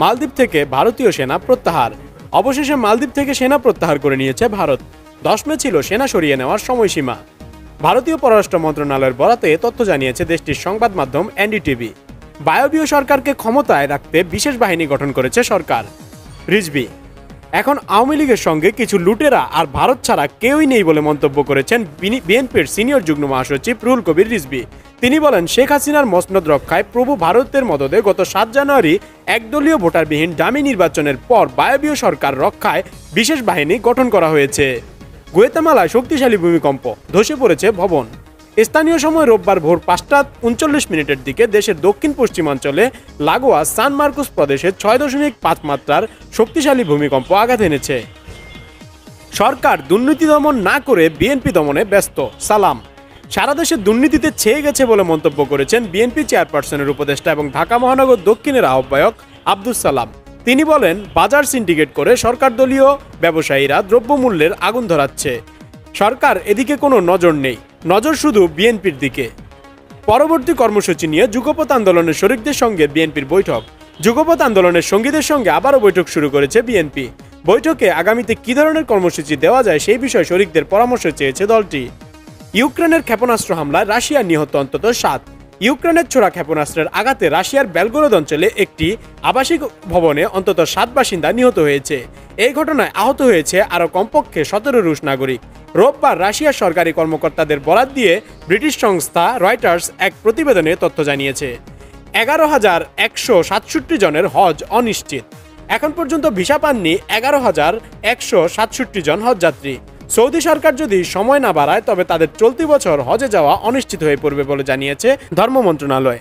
মালদ্বীপ থেকে ভারতীয় সেনা প্রত্যাহার। অবশেষে মালদ্বীপ থেকে সেনা প্রত্যাহার করে নিয়েছে ভারত। 10 মে ছিল সেনা সরিয়ে নেওয়ার সময়সীমা। ভারতীয় পররাষ্ট্র মন্ত্রণালয়ের বরাতে তথ্য জানিয়েছে দেশটির সংবাদ মাধ্যম এনডিটিভি। বায়বীয় সরকারকে ক্ষমতায় রাখতে বিশেষ বাহিনী গঠন করেছে সরকার। রিজভী: এখন আওয়ামী লীগের সঙ্গে কিছু লুটেরা আর ভারত ছাড়া কেউই নেই বলে মন্তব্য করেছেন বিএনপির সিনিয়র যুগ্ম মহাসচিব রুহুল কবির রিজভী। তিনি বলেন, শেখ হাসিনার মসনদ রক্ষায় প্রভু ভারতের মদদে গত 7 জানুয়ারি একদলীয় ভোটারবিহীন ডামি নির্বাচনের পর বায়বীয় সরকার রক্ষায় বিশেষ বাহিনী গঠন করা হয়েছে। গুয়েতামালায় শক্তিশালী ভূমিকম্প, ধসে পড়েছে ভবন। স্থানীয় সময় রোববার ভোর 5:39 দিকে দেশের দক্ষিণ পশ্চিমাঞ্চলে লাগোয়া সান মার্কোস প্রদেশে 6.5 মাত্রার শক্তিশালী ভূমিকম্প আঘাত এনেছে। সরকার দুর্নীতি দমন না করে বিএনপি দমনে ব্যস্ত, সালাম। সারা দেশে দুর্নীতিতে ছেয়ে গেছে বলে মন্তব্য করেছেন বিএনপি চেয়ারপারসনের উপদেষ্টা এবং ঢাকা মহানগর দক্ষিণের আহ্বায়ক আব্দুস সালাম। তিনি বলেন, বাজার সিন্ডিকেট করে সরকার দলীয় ব্যবসায়ীরা দ্রব্যমূল্যের আগুন ধরাচ্ছে। সরকার এদিকে কোনো নজর নেই, নজর শুধু বিএনপির দিকে। পরবর্তী কর্মসূচি নিয়ে যুগপৎ আন্দোলনের শরিকদের সঙ্গে বিএনপির বৈঠক। যুগপৎ আন্দোলনের সঙ্গীদের সঙ্গে আবারও বৈঠক শুরু করেছে বিএনপি। বৈঠকে আগামীতে কী ধরনের কর্মসূচি দেওয়া যায় সেই বিষয়ে শরিকদের পরামর্শ চেয়েছে দলটি। ইউক্রেনের ক্ষেপণাস্ত্র হামলায় রাশিয়া নিহত অন্তত 7। ইউক্রেনের ছোড়া ক্ষেপণাস্ত্রের আঘাতে রাশিয়ার বেলগোরদ অঞ্চলে একটি আবাসিক ভবনে অন্তত 7 বাসিন্দা নিহত হয়েছে। এই ঘটনায় আহত হয়েছে আরও কমপক্ষে 17 রুশ নাগরিক। রোববার রাশিয়ার সরকারি কর্মকর্তাদের বরাত দিয়ে ব্রিটিশ সংস্থা রয়টার্স এক প্রতিবেদনে তথ্য জানিয়েছে। 11,167 জনের হজ অনিশ্চিত। এখন পর্যন্ত ভিসা পাননি 11,167 জন হজযাত্রী। সৌদি সরকার যদি সময় না বাড়ায় তবে তাদের চলতি বছর হজে যাওয়া অনিশ্চিত হয়ে পড়বে বলে জানিয়েছে ধর্ম মন্ত্রণালয়।